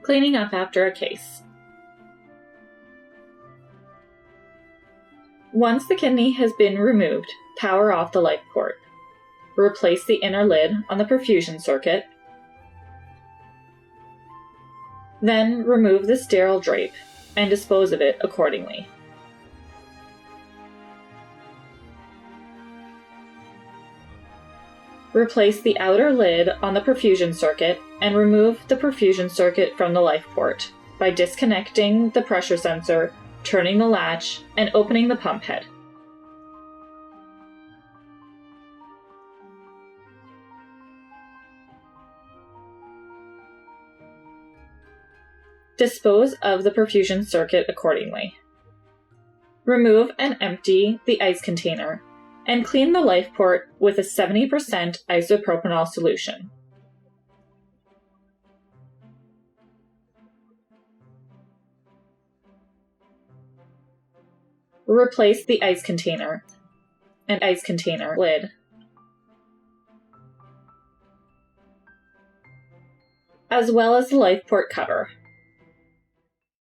Cleaning up after a case. Once the kidney has been removed, power off the LifePort. Replace the inner lid on the perfusion circuit. Then remove the sterile drape and dispose of it accordingly. Replace the outer lid on the perfusion circuit and remove the perfusion circuit from the LifePort by disconnecting the pressure sensor, turning the latch, and opening the pump head. Dispose of the perfusion circuit accordingly. Remove and empty the ice container and clean the LifePort with a 70% isopropanol solution. Replace the ice container and ice container lid, as well as the LifePort cover.